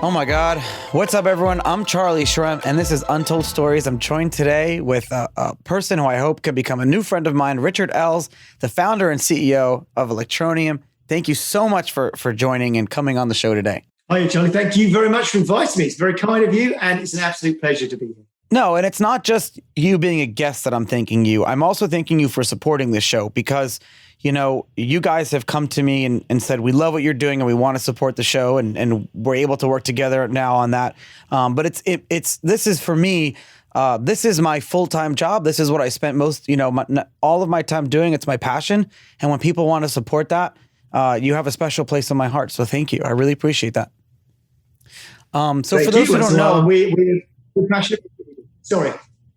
Oh my God. What's up, everyone? I'm Charlie Shrem, and this is Untold Stories. I'm joined today with a person who I hope could become a new friend of mine, Richard Ells, the founder and CEO of Electroneum. Thank you so much for joining and coming on the show today. Hi, Charlie. Thank you very much for inviting me. It's very kind of you, and it's an absolute pleasure to be here. No, and it's not just you being a guest that I'm thanking you. I'm also thanking you for supporting this show because, you know, you guys have come to me and said, we love what you're doing and we want to support the show, and we're able to work together now on that. But this is for me, this is my full-time job. This is what I spent all of my time doing. It's my passion. And when people want to support that, you have a special place in my heart. So thank you. I really appreciate that. So for those who don't know, we're passionate. Sorry.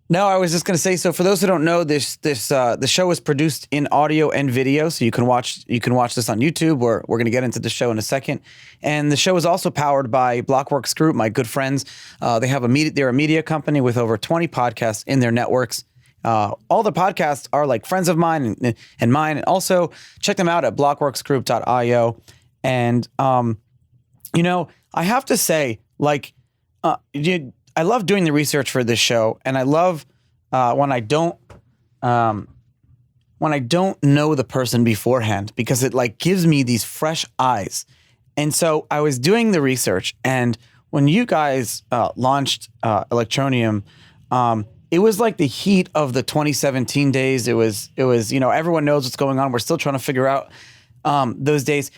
No, I was just going to say, so for those who don't know, the show is produced in audio and video, so you can watch this on YouTube, or we're going to get into the show in a second. And the show is also powered by Blockworks Group, my good friends. They're a media company with over 20 podcasts in their networks. All the podcasts are like friends of mine and mine. And also check them out at blockworksgroup.io. And I have to say, I love doing the research for this show, and I love when I don't know the person beforehand, because it gives me these fresh eyes. And so I was doing the research, and when you guys launched Electroneum, it was like the heat of the 2017 days. It was everyone knows what's going on. We're still trying to figure out those days.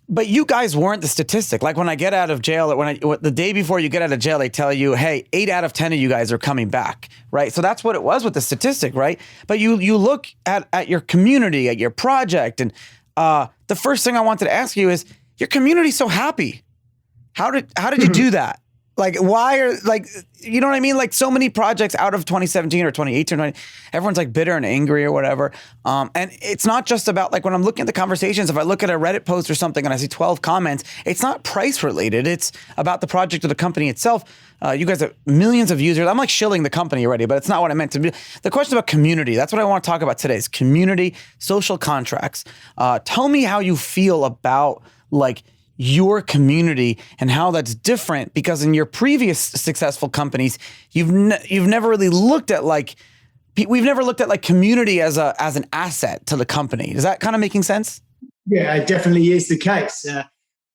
But you guys weren't the statistic. Like when I get out of jail, the day before you get out of jail, they tell you, hey, 8 out of 10 of you guys are coming back, right? So that's what it was with the statistic, right? But you look at your community, at your project, and the first thing I wanted to ask you is, your community's so happy. How did you do that? Why are you know what I mean? So many projects out of 2017 or 2018, everyone's bitter and angry or whatever. And it's not just about when I'm looking at the conversations, if I look at a Reddit post or something and I see 12 comments, it's not price related. It's about the project or the company itself. You guys have millions of users. I'm shilling the company already, but it's not what I meant to be. The question about community, that's what I want to talk about today, is community, social contracts. Tell me how you feel about your community and how that's different, because in your previous successful companies, you've never really looked at we've never looked at community as an asset to the company. Is that kind of making sense? Yeah, it definitely is the case.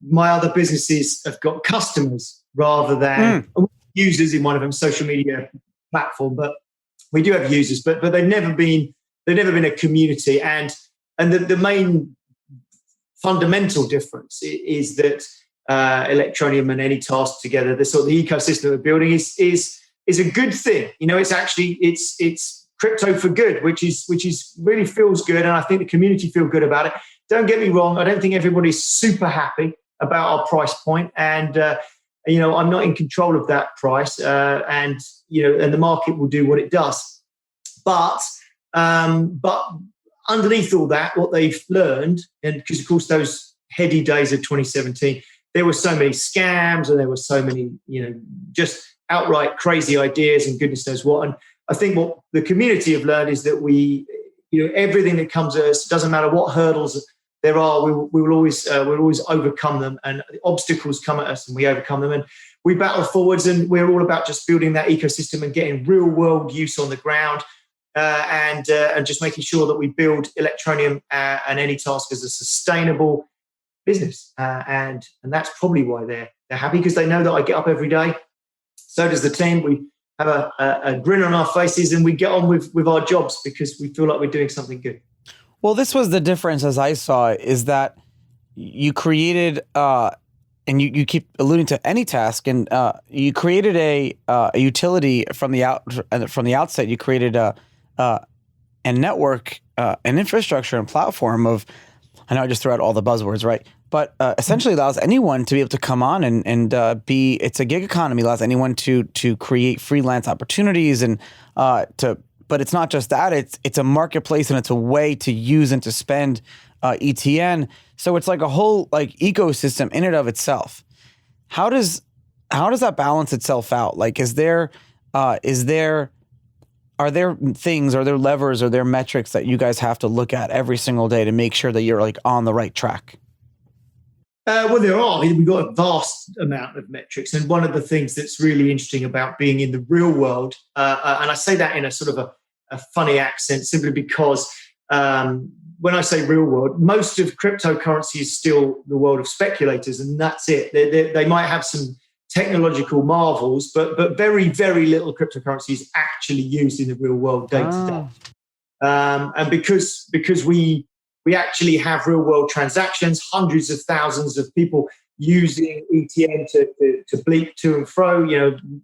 My other businesses have got customers rather than users in one of them, social media platform, but we do have users, but they've never been a community. And the main fundamental difference is that Electroneum and AnyTask together, the sort of the ecosystem we're building is a good thing. It's crypto for good, which is really feels good, and I think the community feel good about it. Don't get me wrong, I don't think everybody's super happy about our price point, and I'm not in control of that price, and the market will do what it does. But underneath all that, what they've learned, and because of course those heady days of 2017, there were so many scams and there were so many, just outright crazy ideas and goodness knows what. And I think what the community have learned is that we, everything that comes at us, doesn't matter what hurdles there are, we will always overcome them, and obstacles come at us and we overcome them, and we battle forwards, and we're all about just building that ecosystem and getting real world use on the ground. And just making sure that we build Electroneum and AnyTask as a sustainable business, and that's probably why they're happy, because they know that I get up every day. So does the team. We have a grin on our faces, and we get on with our jobs because we feel like we're doing something good. Well, this was the difference as I saw it, is that you created, and you keep alluding to AnyTask, and you created a utility from the outset. You created a network, an infrastructure and platform of, I know I just threw out all the buzzwords, right? But essentially allows anyone to be able to come on and it's a gig economy, allows anyone to create freelance opportunities but it's not just that, it's a marketplace, and it's a way to use and to spend ETN. So it's like a whole ecosystem in and of itself. How does that balance itself out? Are there things, are there levers, are there metrics that you guys have to look at every single day to make sure that you're on the right track? Well, there are. We've got a vast amount of metrics. And one of the things that's really interesting about being in the real world, and I say that in a sort of a funny accent simply because when I say real world, most of cryptocurrency is still the world of speculators, and that's it. They might have some technological marvels, but very, very little cryptocurrency is actually used in the real world day to day. And because we actually have real world transactions, hundreds of thousands of people using ETN to bleep to and fro,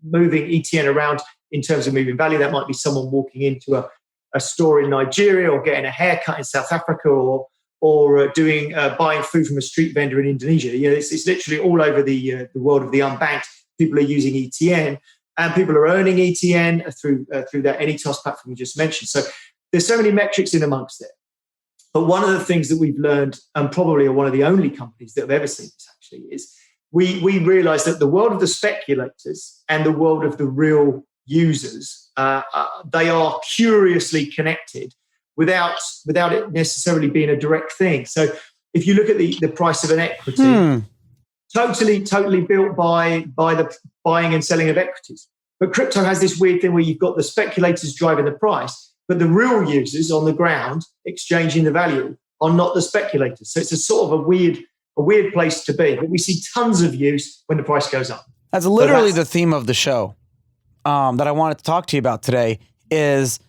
moving ETN around in terms of moving value. That might be someone walking into a store in Nigeria or getting a haircut in South Africa or doing buying food from a street vendor in Indonesia. It's literally all over the world of the unbanked. People are using ETN, and people are earning ETN through that AnyTask platform we just mentioned. So there's so many metrics in amongst it. But one of the things that we've learned, and probably are one of the only companies that have ever seen this actually, is we realized that the world of the speculators and the world of the real users, they are curiously connected without it necessarily being a direct thing. So if you look at the price of an equity, totally built by the buying and selling of equities. But crypto has this weird thing where you've got the speculators driving the price, but the real users on the ground exchanging the value are not the speculators. So it's a sort of a weird place to be. But we see tons of use when the price goes up. That's literally the theme of the show that I wanted to talk to you about today is,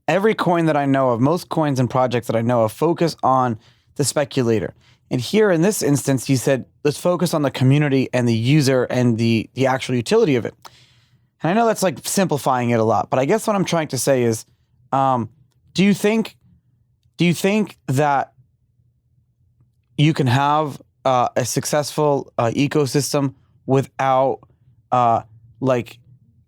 every coin that I know of, most coins and projects that I know of, focus on the speculator. And here in this instance, you said, let's focus on the community and the user and the actual utility of it. And I know that's like simplifying it a lot, but I guess what I'm trying to say is, do you think that you can have a successful ecosystem without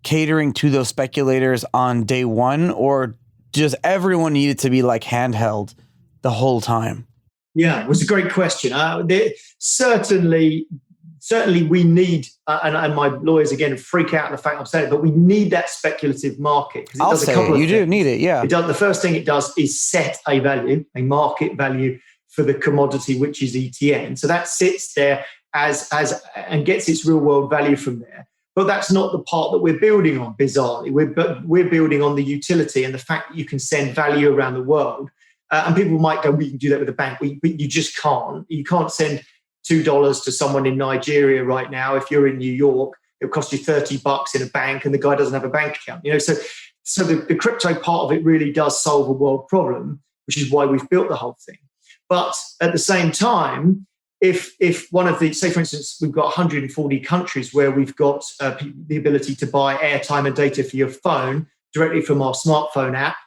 catering to those speculators on day one, or does everyone need it to be like handheld the whole time? Yeah, it was a great question. Certainly we need, and my lawyers again freak out at the fact I'm saying it, but we need that speculative market because it does a couple of things. You do need it, yeah. The first thing it does is set a value, a market value for the commodity, which is ETN. So that sits there as and gets its real world value from there. But that's not the part that we're building on, bizarrely. We're building on the utility and the fact that you can send value around the world. And people might go, we can do that with a bank. You just can't. You can't send $2 to someone in Nigeria right now. If you're in New York, it'll cost you $30 in a bank and the guy doesn't have a bank account. So the crypto part of it really does solve a world problem, which is why we've built the whole thing. But at the same time, if one of the, say for instance, we've got 140 countries where we've got the ability to buy airtime and data for your phone directly from our smartphone app.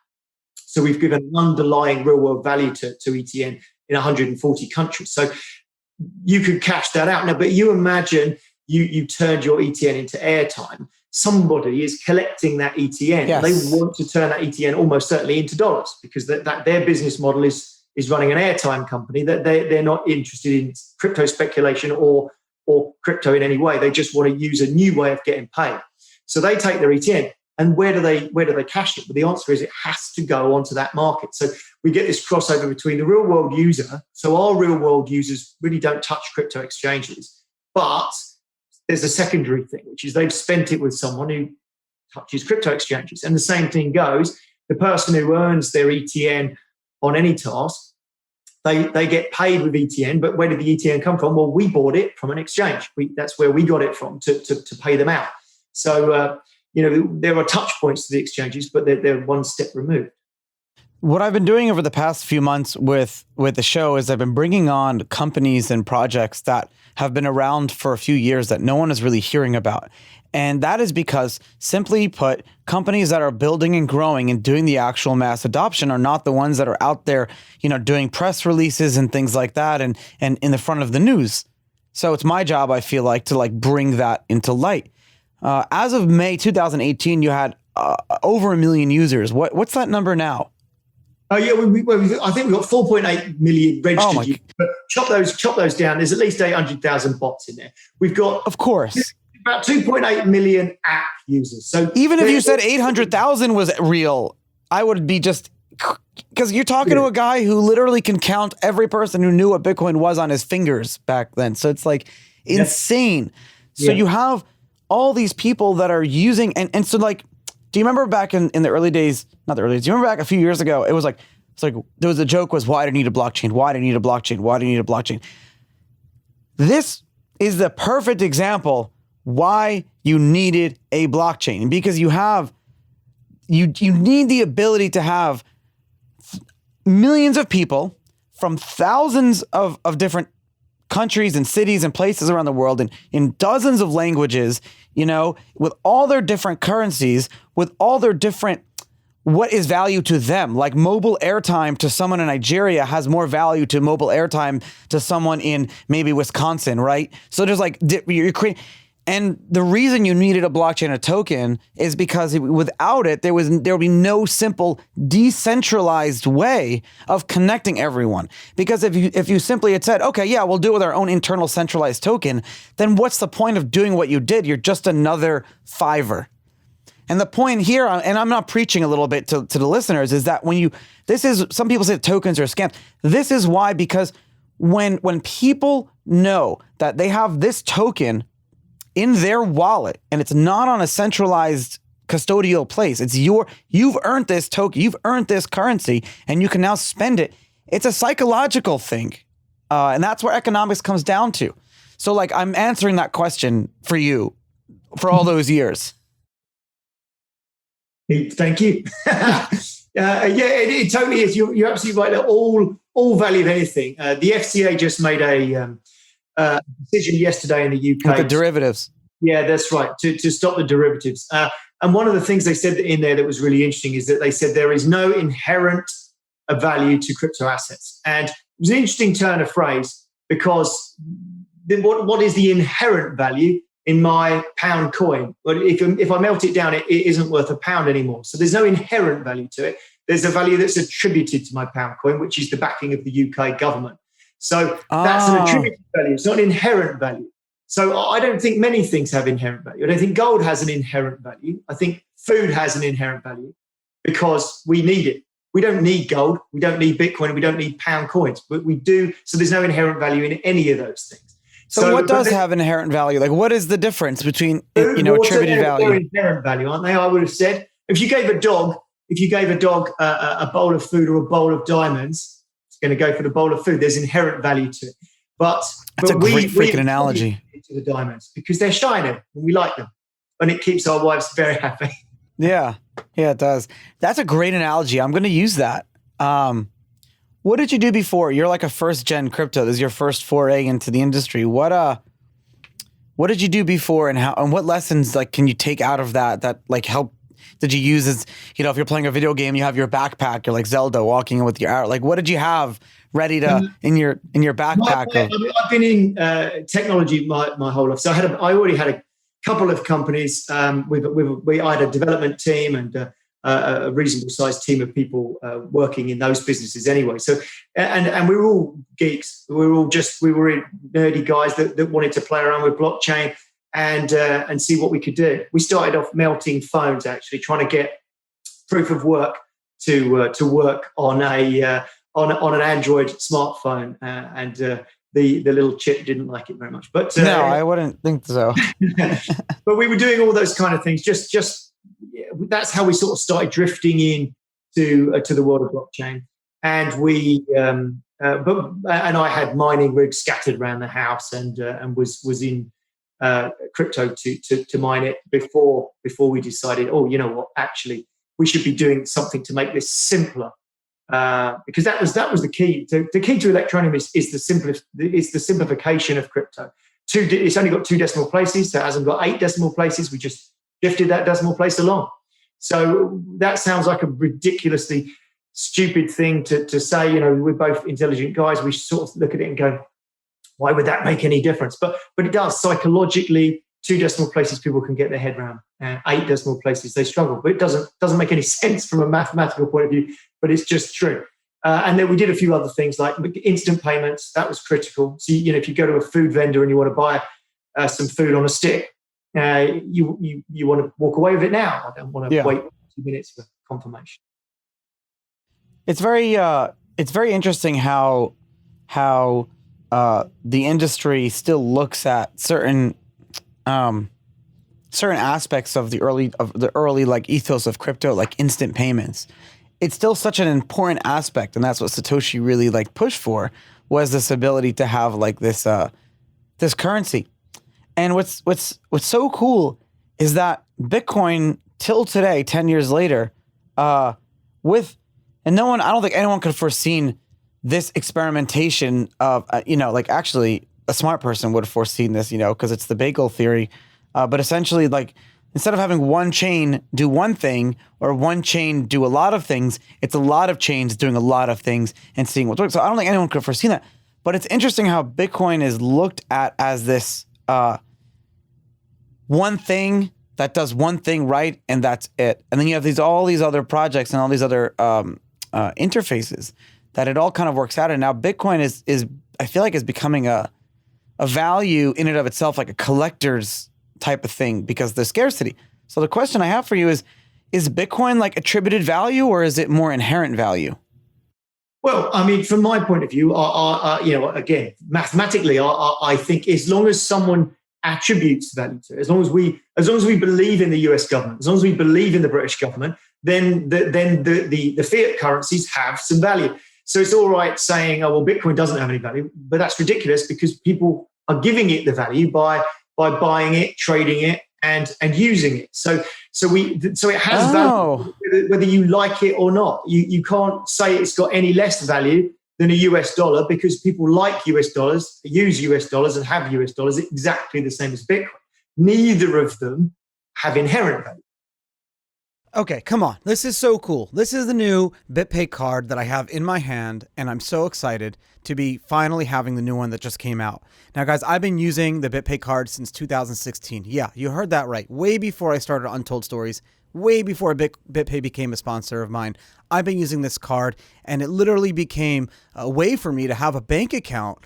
So we've given an underlying real world value to ETN in 140 countries. So you could cash that out. Now, but you imagine you turned your ETN into airtime. Somebody is collecting that ETN. Yes. They want to turn that ETN almost certainly into dollars because that their business model is running an airtime company. That they're not interested in crypto speculation or crypto in any way. They just want to use a new way of getting paid. So they take their ETN. And where do they cash it? But the answer is it has to go onto that market. So we get this crossover between the real world user. So our real world users really don't touch crypto exchanges. But there's a secondary thing, which is they've spent it with someone who touches crypto exchanges. And the same thing goes, the person who earns their ETN on AnyTask, they get paid with ETN, but where did the ETN come from? Well, we bought it from an exchange. That's where we got it from to pay them out. So, there are touch points to the exchanges, but they're one step removed. What I've been doing over the past few months with the show is I've been bringing on companies and projects that have been around for a few years that no one is really hearing about. And that is because, simply put, companies that are building and growing and doing the actual mass adoption are not the ones that are out there, doing press releases and things like that and in the front of the news. So it's my job, I feel like, to bring that into light. As of May 2018, you had over 1 million users. What's that number now? Oh yeah, I think we've got 4.8 million registered users. But chop those down. There's at least 800,000 bots in there. We've got, of course, about 2.8 million app users. So even if you said 800,000 was real, I would be just Because you're talking to a guy who literally can count every person who knew what Bitcoin was on his fingers back then. So it's like insane. So you have all these people that are using, and so like, do you remember back in the early days, not the early days, do you remember back a few years ago, it's like, there was a joke was, why do you need a blockchain? Why do you need a blockchain? Why do you need a blockchain? This is the perfect example why you needed a blockchain, because you need the ability to have millions of people from thousands of different countries and cities and places around the world and in dozens of languages, with all their different currencies, with all their different, what is value to them? Like mobile airtime to someone in Nigeria has more value to mobile airtime to someone in maybe Wisconsin, right? So there's like, you're creating, and the reason you needed a blockchain, a token, is because without it, there would be no simple decentralized way of connecting everyone. Because if you simply had said, okay, yeah, we'll do it with our own internal centralized token, then what's the point of doing what you did? You're just another Fiverr. And the point here, and I'm not preaching a little bit to the listeners, is that some people say tokens are scams. This is why, because when people know that they have this token in their wallet and it's not on a centralized custodial place, you've earned this token, you've earned this currency, and you can now spend it. It's a psychological thing. And that's where economics comes down to. So like, I'm answering that question for you for all those years. Thank you. It totally is. You're absolutely right. All value of anything. The FCA just made a decision yesterday in the UK. With the derivatives. Yeah, that's right. To stop the derivatives. And one of the things they said in there that was really interesting is that they said there is no inherent value to crypto assets. And it was an interesting turn of phrase, because what is the inherent value in my pound coin? But if I melt it down, it isn't worth a pound anymore. So there's no inherent value to it. There's a value that's attributed to my pound coin, which is the backing of the UK government. So that's an attributed value. It's not an inherent value. So I don't think many things have inherent value. I don't think gold has an inherent value. I think food has an inherent value because we need it. We don't need gold. We don't need Bitcoin. We don't need pound coins, but we do. So there's no inherent value in any of those things. So what does have inherent value? Like, what is the difference between attributed value? They're inherent value, aren't they? I would have said, if you gave a dog a bowl of food or a bowl of diamonds, it's going to go for the bowl of food. There's inherent value to it. That's a great freaking analogy. To the diamonds because they're shiny and we like them, and it keeps our wives very happy. Yeah, it does. That's a great analogy. I'm going to use that. What did you do before? You're like a first gen crypto. This is your first foray into the industry. What did you do before, and what lessons like can you take out of that like help? Did you use as, if you're playing a video game, you have your backpack, you're like Zelda walking with your arrow. Like, what did you have ready to in your backpack? I've been in technology my whole life. So I already had a couple of companies. I had a development team and a reasonable sized team of people working in those businesses anyway. So and we were all geeks. We were nerdy guys that wanted to play around with blockchain and see what we could do. We started off melting phones, actually trying to get proof of work to work on an Android smartphone, and the little chip didn't like it very much. But no, I wouldn't think so. But we were doing all those kind of things. Just that's how we sort of started drifting in to the world of blockchain. And we and I had mining rigs scattered around the house, and was in crypto to mine it before we decided, oh, you know what, actually we should be doing something to make this simpler, because that was the key. The key to Electroneum is the simplification of crypto. It's only got 2 decimal places, so it hasn't got 8 decimal places. We just shifted that decimal place along. So that sounds like a ridiculously stupid thing to say. We're both intelligent guys. We sort of look at it and go, why would that make any difference? But it does. Psychologically, 2 decimal places people can get their head around. 8 decimal places they struggle. But it doesn't make any sense from a mathematical point of view. But it's just true. And then we did a few other things like instant payments. That was critical. So if you go to a food vendor and you want to buy some food on a stick, you want to walk away with it now. I don't want to wait 2 minutes for confirmation. It's very interesting how the industry still looks at certain aspects of the early like ethos of crypto, like instant payments. It's still such an important aspect, and that's what Satoshi really like pushed for, was this ability to have like this currency. And what's so cool is that Bitcoin till today, 10 years later, I don't think anyone could have foreseen this experimentation of, like actually a smart person would have foreseen this, because it's the bagel theory. But essentially, like, instead of having one chain do one thing or one chain do a lot of things, it's a lot of chains doing a lot of things and seeing what's working. So I don't think anyone could have foreseen that. But it's interesting how Bitcoin is looked at as this one thing that does one thing right, and that's it. And then you have all these other projects and all these other interfaces that it all kind of works out. And now Bitcoin is I feel like is becoming a value in and of itself, like a collector's type of thing, because the scarcity. So the question I have for you is Bitcoin like attributed value, or is it more inherent value? Well, I mean, from my point of view, again, mathematically, I think as long as someone attributes value to it, as long as we believe in the US government, as long as we believe in the British government, then the fiat currencies have some value. So it's all right saying, oh, well, Bitcoin doesn't have any value, but that's ridiculous, because people are giving it the value by buying it, trading it, and using it. So it has value whether you like it or not. You can't say it's got any less value than a US dollar, because people like US dollars, use US dollars, and have US dollars exactly the same as Bitcoin. Neither of them have inherent value. Okay, come on. This is so cool. This is the new BitPay card that I have in my hand, and I'm so excited to be finally having the new one that just came out. Now, guys, I've been using the BitPay card since 2016. Yeah, you heard that right. Way before I started Untold Stories, way before BitPay became a sponsor of mine, I've been using this card, and it literally became a way for me to have a bank account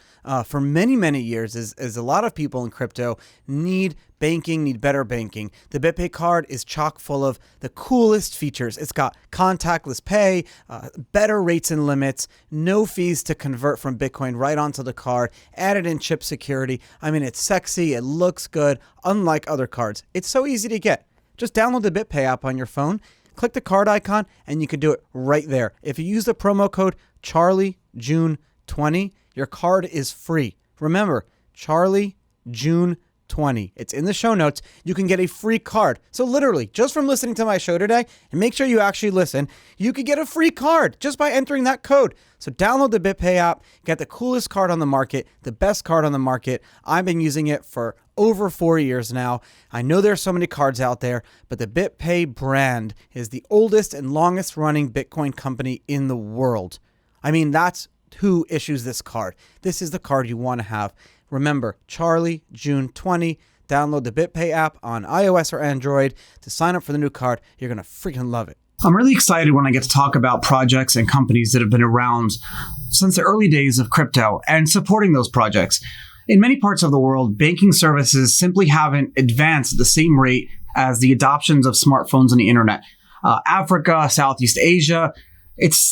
for many, many years, as a lot of people in crypto need better banking. The BitPay card is chock full of the coolest features. It's got contactless pay, better rates and limits, no fees to convert from Bitcoin right onto the card, added in chip security. I mean, it's sexy, it looks good, unlike other cards. It's so easy to get. Just download the BitPay app on your phone, click the card icon, and you can do it right there. If you use the promo code CharlieJune20, your card is free. Remember, CharlieJune20. It's in the show notes. You can get a free card. So literally, just from listening to my show today, and make sure you actually listen, you could get a free card just by entering that code. So download the BitPay app, get the coolest card on the market, the best card on the market. I've been using it for over 4 years now. I know there's so many cards out there, but the BitPay brand is the oldest and longest running Bitcoin company in the world. I mean, that's who issues this card. This is the card you want to have. Remember, CharlieJune20. Download the BitPay app on iOS or Android to sign up for the new card. You're going to freaking love it. I'm really excited when I get to talk about projects and companies that have been around since the early days of crypto and supporting those projects. In many parts of the world, banking services simply haven't advanced at the same rate as the adoptions of smartphones and the internet. Africa, Southeast Asia,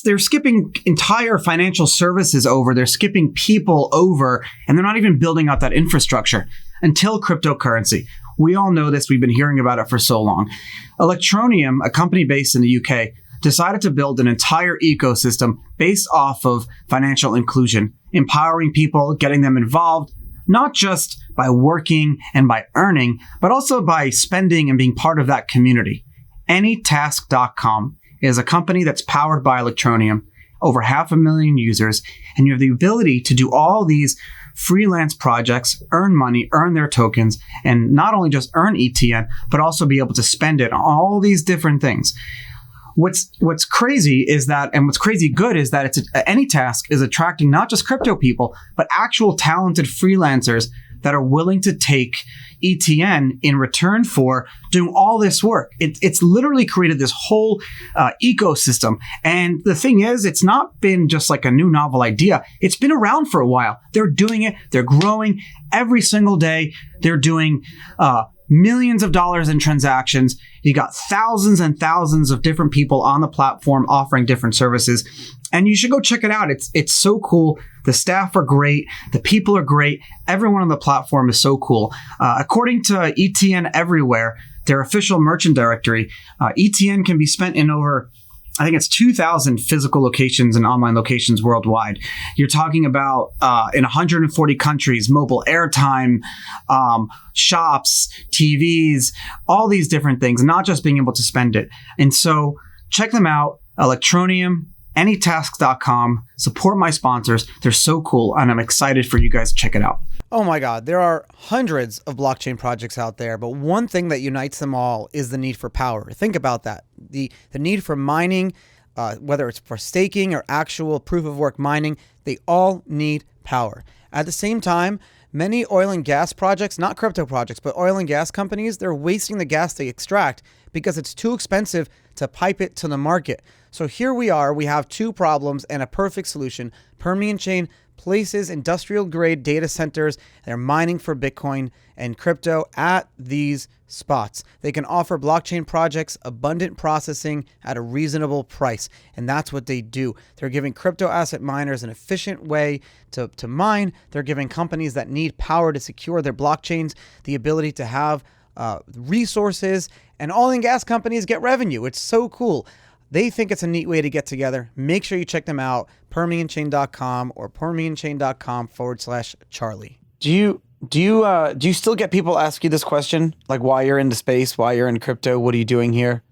they're skipping entire financial services over, they're skipping people over, and they're not even building out that infrastructure until cryptocurrency. We all know this, we've been hearing about it for so long. Electroneum, a company based in the UK, decided to build an entire ecosystem based off of financial inclusion, empowering people, getting them involved, not just by working and by earning, but also by spending and being part of that community. AnyTaskcom is a company that's powered by Electroneum, over 500,000 users, and you have the ability to do all these freelance projects, earn money, earn their tokens, and not only just earn ETN, but also be able to spend it on all these different things. What's crazy is that, and what's crazy good is that AnyTask is attracting not just crypto people, but actual talented freelancers that are willing to take ETN in return for doing all this work. It's literally created this whole ecosystem. And the thing is, it's not been just like a new novel idea. It's been around for a while. They're doing it. They're growing every single day. They're doing millions of dollars in transactions. You got thousands and thousands of different people on the platform offering different services. And you should go check it out. It's so cool. The staff are great. The people are great. Everyone on the platform is so cool. According to ETN Everywhere, their official merchant directory, ETN can be spent in over, I think it's 2,000 physical locations and online locations worldwide. You're talking about in 140 countries, mobile airtime, shops, TVs, all these different things, not just being able to spend it. And so check them out, Electroneum, AnyTaskcom. Support my sponsors. They're so cool, and I'm excited for you guys to check it out. Oh my God, there are hundreds of blockchain projects out there, but one thing that unites them all is the need for power. Think about that. The need for mining, whether it's for staking or actual proof of work mining, they all need power. At the same time, many oil and gas projects, not crypto projects, but oil and gas companies, they're wasting the gas they extract because it's too expensive to pipe it to the market. So here we are, we have two problems and a perfect solution. Permian Chain places industrial grade data centers. They're mining for Bitcoin and crypto at these spots. They can offer blockchain projects abundant processing at a reasonable price. And that's what they do. They're giving crypto asset miners an efficient way to mine. They're giving companies that need power to secure their blockchains the ability to have resources, and oil and gas companies get revenue. It's so cool. They think it's a neat way to get together. Make sure you check them out, permianchain.com or permianchain.com/Charlie. Do you still get people ask you this question, like why you're into space, why you're in crypto, what are you doing here?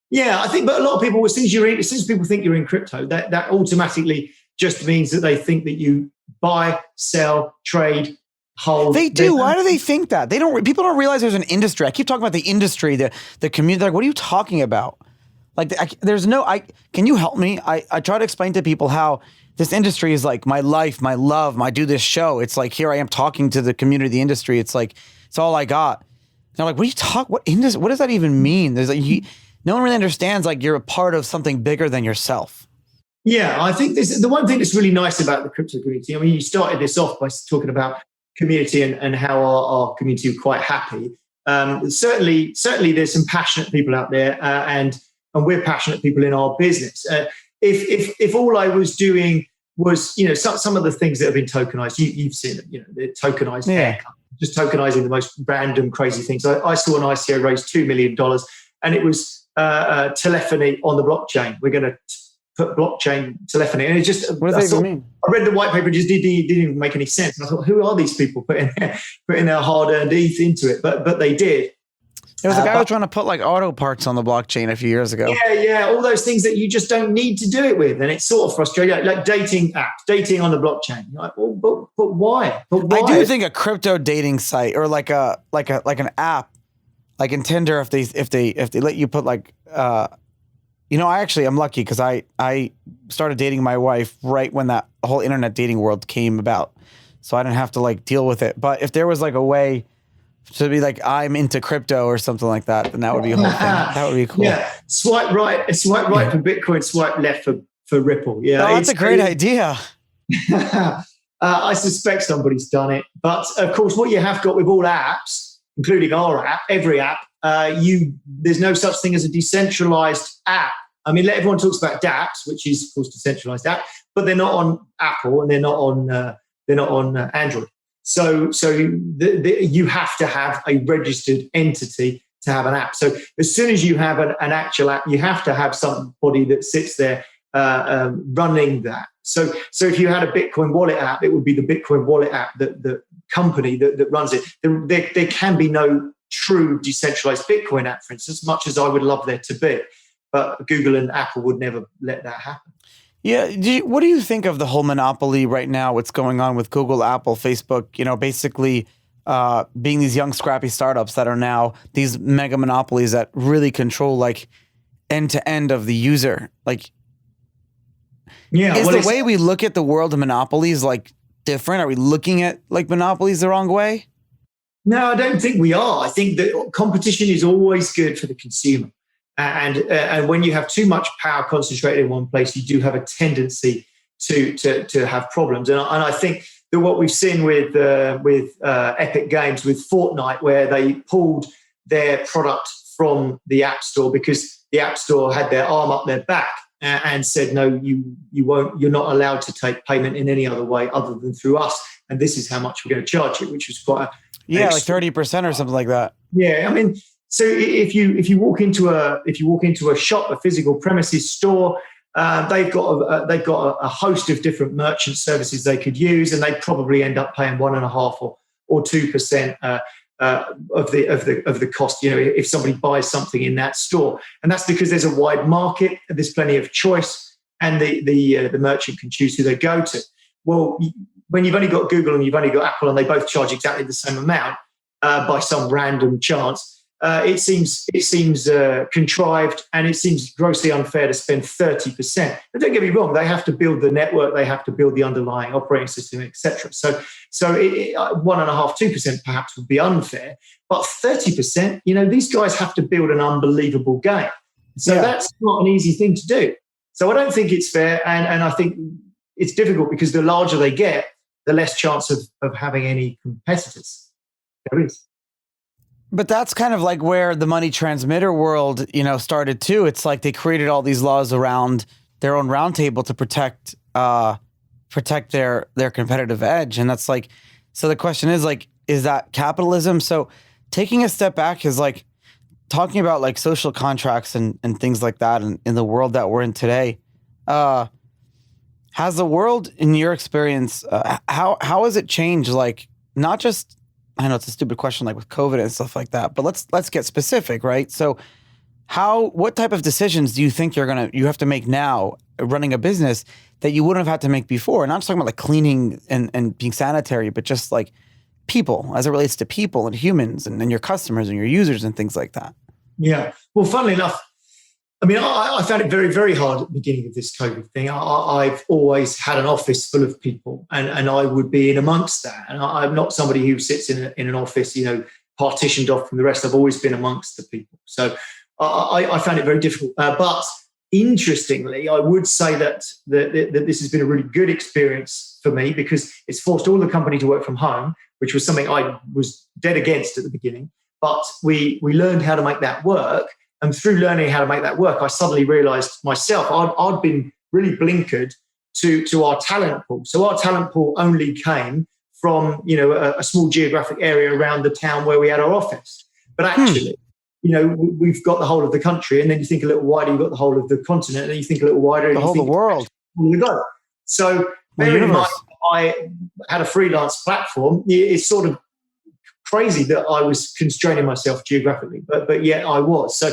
Yeah, I think, but a lot of people, as soon as people think you're in crypto, that automatically just means that they think that you buy, sell, trade, hold. They do. Why do they think that? People don't realize there's an industry. I keep talking about the industry, the community. Like, what are you talking about? Like, can you help me? I try to explain to people how this industry is like my life, my love, I do this show. It's like, here I am talking to the community, the industry. It's like, it's all I got. And they're like, what does that even mean? There's like, no one really understands, like, you're a part of something bigger than yourself. Yeah, I think the one thing that's really nice about the crypto community, I mean, you started this off by talking about community and how our community are quite happy. Certainly there's some passionate people out there, and we're passionate people in our business. If all I was doing was, some of the things that have been tokenized, you've seen it, the tokenized haircut, just tokenizing the most random, crazy things. I saw an ICO raise $2 million, and it was telephony on the blockchain. We're going to put blockchain telephony, and it just, what does that even mean? I read the white paper, just didn't even make any sense. And I thought, who are these people putting their hard-earned ETH into it? But they did. There was a guy who was trying to put like auto parts on the blockchain a few years ago. Yeah, all those things that you just don't need to do it with, and it's sort of frustrating. Like dating apps, dating on the blockchain. You're like, well, but why? I do think a crypto dating site or like an app, like in Tinder, if they let you put like, I'm lucky because I started dating my wife right when that whole internet dating world came about, so I didn't have to like deal with it. But if there was like a way to be like, I'm into crypto or something like that, then that would be a whole thing. That would be cool. Yeah, swipe right for Bitcoin, swipe left for Ripple. Yeah, that's a great idea. I suspect somebody's done it, but of course, what you have got with all apps, including our app, every app, there's no such thing as a decentralized app. I mean, everyone talks about dApps, which is of course decentralized app, but they're not on Apple and they're not on Android. So you have to have a registered entity to have an app. So as soon as you have an actual app, you have to have somebody that sits there running that. So if you had a Bitcoin wallet app, it would be the Bitcoin wallet app, the company that runs it. There can be no true decentralized Bitcoin app, for instance, as much as I would love there to be. But Google and Apple would never let that happen. Yeah. What do you think of the whole monopoly right now? What's going on with Google, Apple, Facebook, basically being these young, scrappy startups that are now these mega monopolies that really control like end to end of the user. Like, is the way we look at the world of monopolies like different? Are we looking at like monopolies the wrong way? No, I don't think we are. I think that competition is always good for the consumer. And when you have too much power concentrated in one place, you do have a tendency to have problems. And I think that what we've seen with Epic Games, with Fortnite, where they pulled their product from the App Store because the App Store had their arm up their back and said, no, you won't, you're not allowed to take payment in any other way other than through us. And this is how much we're going to charge you, which was quite like 30% or something like that. Yeah. I mean, so if you walk into a shop, a physical premises store, they've got a host of different merchant services they could use, and they probably end up paying 1.5% or 2% of the cost. You know, if somebody buys something in that store, and that's because there's a wide market, and there's plenty of choice, and the merchant can choose who they go to. Well, when you've only got Google and you've only got Apple, and they both charge exactly the same amount by some random chance. It seems contrived, and it seems grossly unfair to spend 30%. But don't get me wrong; they have to build the network, they have to build the underlying operating system, etc. So 1.5%, 2% perhaps would be unfair, but 30%, you know, these guys have to build an unbelievable game. So that's not an easy thing to do. So I don't think it's fair, and I think it's difficult because the larger they get, the less chance of having any competitors there is. But that's kind of like where the money transmitter world, you know, started too. It's like they created all these laws around their own roundtable to protect their competitive edge. And that's like, so the question is like, is that capitalism? So taking a step back is like talking about like social contracts and things like that in the world that we're in today. Has the world, in your experience, how has it changed? Like, not just, I know it's a stupid question, like with COVID and stuff like that, but let's get specific, right? So, what type of decisions do you think you have to make now, running a business, that you wouldn't have had to make before? Not just talking about like cleaning and being sanitary, but just like people, as it relates to people and humans and your customers and your users and things like that. Yeah. Well, funnily enough, I mean, I found it very, very hard at the beginning of this COVID thing. I've always had an office full of people, and I would be in amongst that. And I'm not somebody who sits in an office, you know, partitioned off from the rest. I've always been amongst the people. So I found it very difficult. But interestingly, I would say that this has been a really good experience for me because it's forced all the company to work from home, which was something I was dead against at the beginning. But we learned how to make that work. And through learning how to make that work, I suddenly realized myself, I'd been really blinkered to our talent pool. So our talent pool only came from, you know, a small geographic area around the town where we had our office. But actually, you know, we've got the whole of the country, and then you think a little wider, you've got the whole of the continent, and then you think a little wider, the whole of the world. So bearing in mind, I had a freelance platform. It's sort of crazy that I was constraining myself geographically, but yet I was. So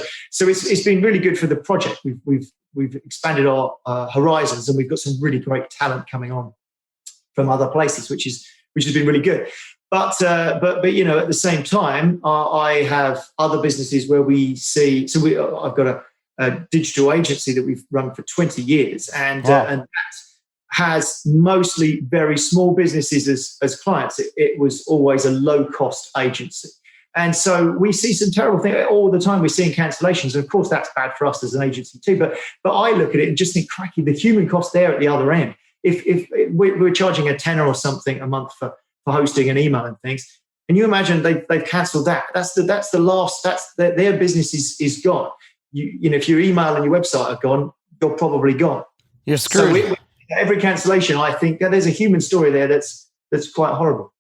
it's been really good for the project. We've expanded our horizons, and we've got some really great talent coming on from other places, which has been really good. But you know, at the same time, I have other businesses where we see. So I've got a digital agency that we've run for 20 years, and that has mostly very small businesses as clients. It was always a low-cost agency. And so we see some terrible things all the time. We're seeing cancellations. And of course, that's bad for us as an agency too. But I look at it and just think, cracky, the human cost there at the other end. If we're charging a tenner or something a month for hosting and email and things, and you imagine they've cancelled that. That's the last, their business is gone. You know, if your email and your website are gone, you're probably gone. You're screwed. So every cancellation, I think that there's a human story there that's quite horrible.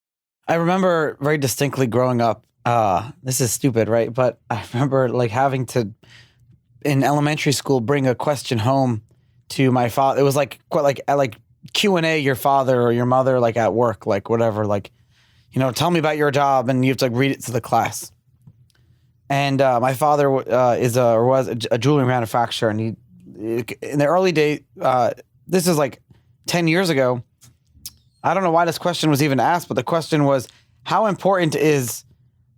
I remember very distinctly growing up. This is stupid, right? But I remember like having to, in elementary school, bring a question home to my father. It was like Q&A, your father or your mother, like at work, like whatever, like, you know, tell me about your job, and you have to like read it to the class. And my father was a jewelry manufacturer, and he, in the early days, this is like 10 years ago. I don't know why this question was even asked, but the question was, how important is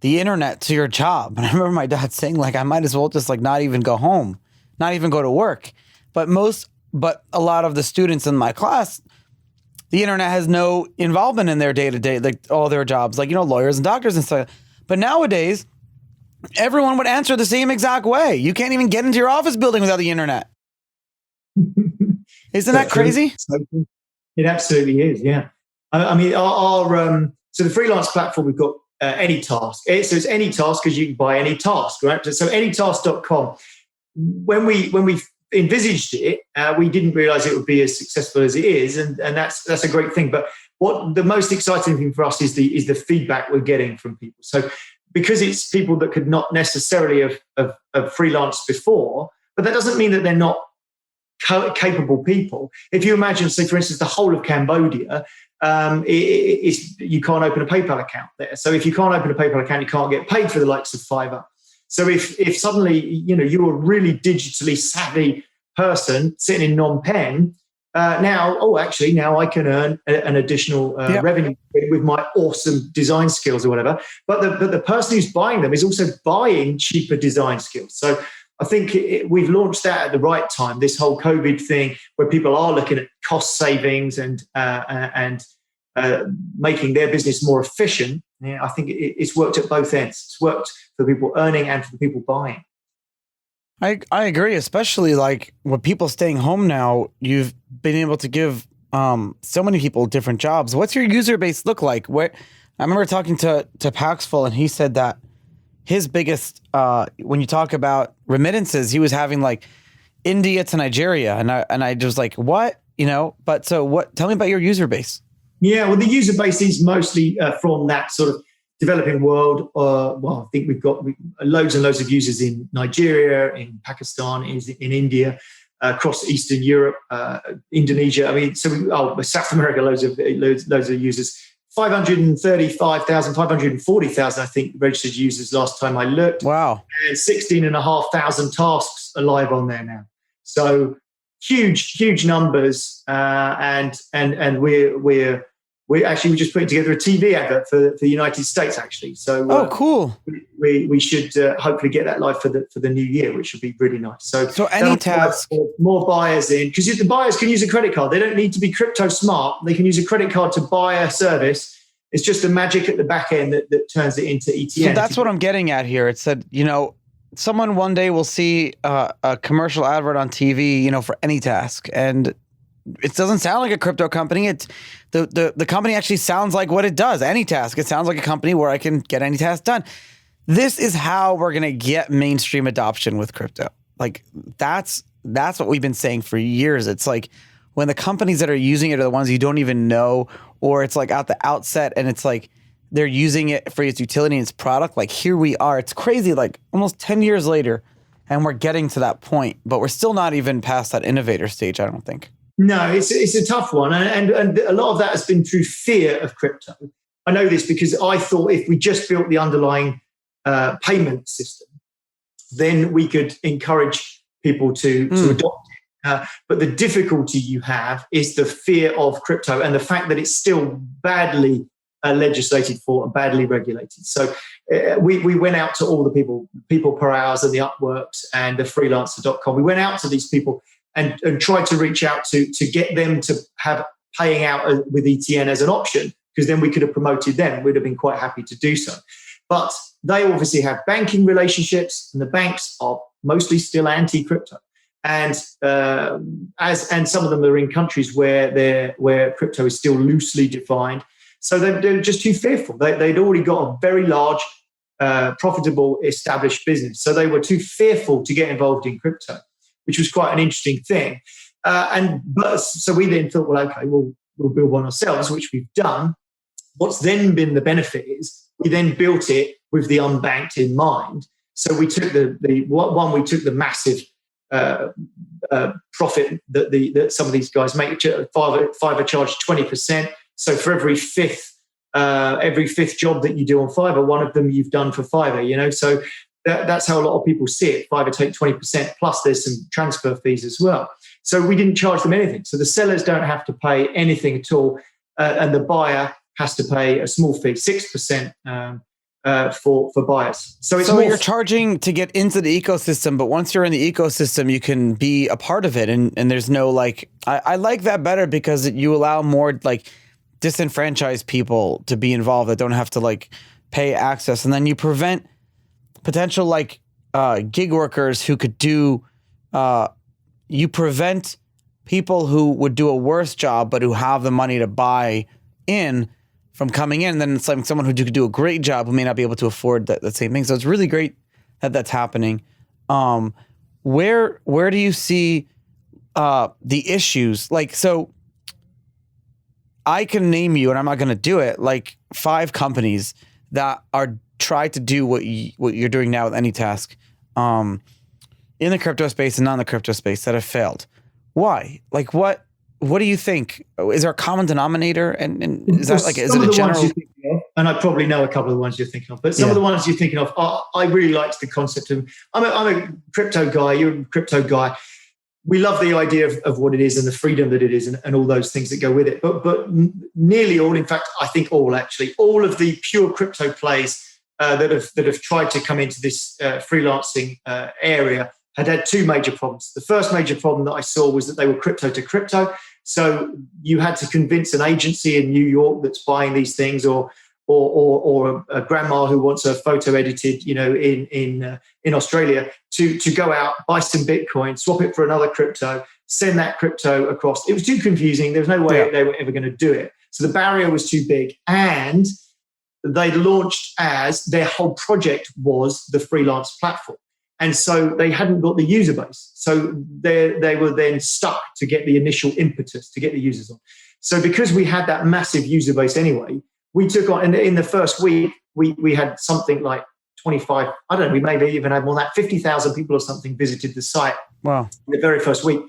the internet to your job? And I remember my dad saying, like, I might as well just like not even go home, not even go to work. But a lot of the students in my class, the internet has no involvement in their day-to-day, like all their jobs, like, you know, lawyers and doctors and stuff. But nowadays, everyone would answer the same exact way. You can't even get into your office building without the internet. Isn't that crazy? It absolutely is, yeah. I mean, so the freelance platform, we've got AnyTask. So it's AnyTask because you can buy any task, right? So AnyTask.com. When we envisaged it, we didn't realize it would be as successful as it is, and that's a great thing. But what the most exciting thing for us is the feedback we're getting from people. So because it's people that could not necessarily have freelanced before, but that doesn't mean that they're not capable people. If you imagine, say, for instance, the whole of Cambodia, you can't open a PayPal account there. So if you can't open a PayPal account, you can't get paid for the likes of Fiverr. So if suddenly you're a really digitally savvy person sitting in Phnom Penh, now I can earn an additional revenue with my awesome design skills or whatever. But the person who's buying them is also buying cheaper design skills. So I think we've launched that at the right time. This whole COVID thing, where people are looking at cost savings and making their business more efficient. Yeah, I think it's worked at both ends. It's worked for the people earning and for the people buying. I agree, especially like with people staying home now. You've been able to give so many people different jobs. What's your user base look like? I remember talking to Paxful, and he said that his biggest, when you talk about remittances, he was having like India to Nigeria, and I just like, what, But so what? Tell me about your user base. Yeah, well, the user base is mostly from that sort of developing world. I think we've got loads and loads of users in Nigeria, in Pakistan, in India, across Eastern Europe, Indonesia. I mean, South America, loads of users. 535,000, 540,000, I think, registered users last time I looked. Wow. And 16,500 tasks are live on there now. So huge numbers. And we're just putting together a TV advert for the United States, actually. So cool. We should hopefully get that live for the new year, which would be really nice. So AnyTask, more buyers in, because the buyers can use a credit card. They don't need to be crypto smart. They can use a credit card to buy a service. It's just the magic at the back end that turns it into ETN. So that's what I'm getting at here. It said, someone one day will see a commercial advert on TV, for AnyTask, and it doesn't sound like a crypto company. It's the company actually sounds like what it does. AnyTask. It sounds like a company where I can get any task done. This is how we're gonna get mainstream adoption with crypto. Like that's what we've been saying for years. It's like when the companies that are using it are the ones you don't even know, or it's like at the outset and it's like they're using it for its utility and its product. Like here we are. It's crazy. Like almost 10 years later, and we're getting to that point, but we're still not even past that innovator stage, I don't think. No, it's a tough one. And a lot of that has been through fear of crypto. I know this because I thought if we just built the underlying payment system, then we could encourage people to adopt it. But the difficulty you have is the fear of crypto and the fact that it's still badly legislated for and badly regulated. So we went out to all the people per hours and the Upworks and the freelancer.com. We went out to these people and tried to reach out to get them to have paying out with ETN as an option, because then we could have promoted them. We'd have been quite happy to do so. But they obviously have banking relationships, and the banks are mostly still anti-crypto. And some of them are in countries where crypto is still loosely defined. So they're just too fearful. They'd already got a very large, profitable, established business. So they were too fearful to get involved in crypto, which was quite an interesting thing. So we then thought, well, okay, we'll build one ourselves, which we've done. What's then been the benefit is we then built it with the unbanked in mind. So we took we took the massive profit that some of these guys make. Fiverr charged 20%. So for every fifth job that you do on Fiverr, one of them you've done for Fiverr. So that's how a lot of people see it. Fiverr take 20%, plus there's some transfer fees as well. So we didn't charge them anything. So the sellers don't have to pay anything at all, and the buyer has to pay a small fee, 6%. For buyers. So you're charging to get into the ecosystem, but once you're in the ecosystem, you can be a part of it. And there's no I like that better because you allow more disenfranchised people to be involved that don't have to pay access. And then you prevent potential gig workers who could do, you prevent people who would do a worse job, but who have the money to buy in from coming in. And then it's like someone who could do a great job who may not be able to afford that same thing. So it's really great that that's happening. Where do you see the issues? Like, so I can name you, and I'm not going to do it, like 5 companies that are try to do what you're doing now with AnyTask in the crypto space and not in the crypto space that have failed. Why? Like, what do you think? Is there a common denominator? And is that like, is it a general? Of, and I probably know a couple of the ones you're thinking of, but some of the ones you're thinking of, I really liked the concept of, I'm a crypto guy, you're a crypto guy. We love the idea of what it is and the freedom that it is and all those things that go with it. But nearly all, in fact, I think all of the pure crypto plays that have tried to come into this freelancing area had 2 major problems. The first major problem that I saw was that they were crypto to crypto. So you had to convince an agency in New York that's buying these things, or a grandma who wants a photo edited, in Australia, to go out, buy some Bitcoin, swap it for another crypto, send that crypto across. It was too confusing. There was no way they were ever going to do it. So the barrier was too big, and they launched as their whole project was the freelance platform. And so they hadn't got the user base. So they were then stuck to get the initial impetus to get the users on. So because we had that massive user base anyway, we took on, and in the first week, we had something like 25, I don't know, we maybe even had more than that, 50,000 people or something visited the site. Wow. In the very first week,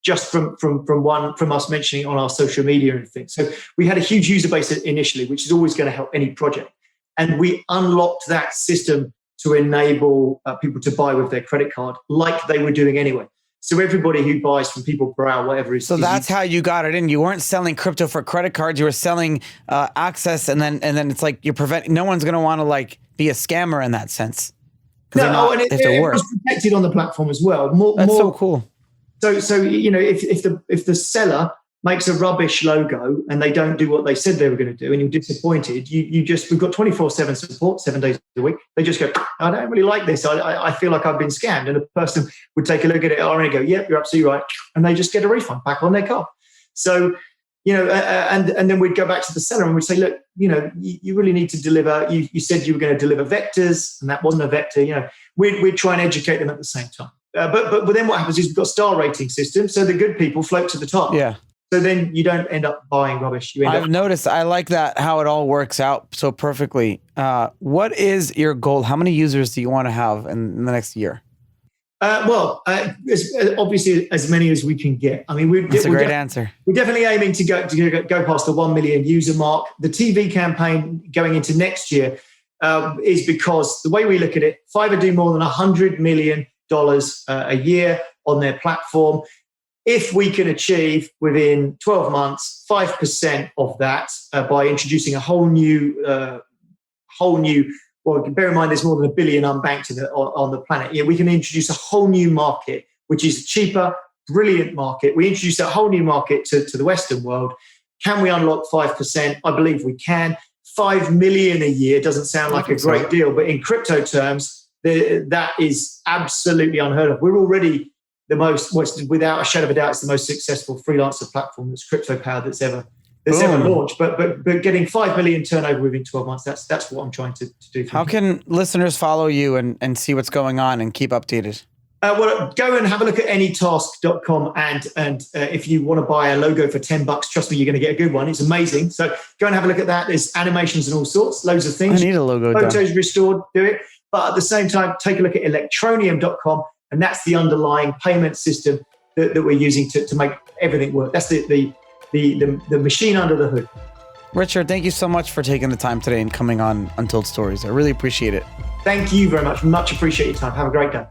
just from us mentioning on our social media and things. So we had a huge user base initially, which is always going to help any project. And we unlocked that system to enable people to buy with their credit card like they were doing anyway. So everybody who buys from people per hour, whatever is. So that's how you got it in. You weren't selling crypto for credit cards. You were selling access, and then it's like you're preventing. No one's going to want to like be a scammer in that sense. No, and it was protected on the platform as well. That's so cool. So if the seller makes a rubbish logo and they don't do what they said they were going to do, and you're disappointed, we've got 24/7 support, 7 days a week. They just go, I don't really like this. I feel like I've been scammed. And a person would take a look at it and go, yep, you're absolutely right. And they just get a refund back on their car. So, and then we'd go back to the seller and we'd say, look, you really need to deliver. You said you were going to deliver vectors, and that wasn't a vector. We'd try and educate them at the same time. But then what happens is we've got star rating systems, so the good people float to the top. Yeah. So then you don't end up buying rubbish. I've noticed. I like that, how it all works out so perfectly. What is your goal? How many users do you want to have in the next year? Obviously as many as we can get. I mean, that's a great answer. We're definitely aiming to go past the 1 million user mark. The TV campaign going into next year is because the way we look at it, Fiverr do more than $100 million a year on their platform. If we can achieve within 12 months 5% of that by introducing a whole new, well, bear in mind there's more than 1 billion unbanked on the planet. We can introduce a whole new market, which is a cheaper, brilliant market. We introduce a whole new market to the Western world. Can we unlock 5%? I believe we can. 5 million a year doesn't sound like a great deal, but in crypto terms, that is absolutely unheard of. We're already without a shadow of a doubt, it's the most successful freelancer platform that's crypto powered that's ever launched. But getting 5 million turnover within 12 months, that's what I'm trying to do. How can listeners follow you and see what's going on and keep updated? Well, go and have a look at AnyTaskcom, and if you want to buy a logo for $10, trust me, you're going to get a good one. It's amazing. So go and have a look at that. There's animations and all sorts, loads of things. I need a logo. Photos restored, do it. But at the same time, take a look at Electroneum.com. And that's the underlying payment system that we're using to make everything work. That's the machine under the hood. Richard, thank you so much for taking the time today and coming on Untold Stories. I really appreciate it. Thank you very much. Much appreciate your time. Have a great day.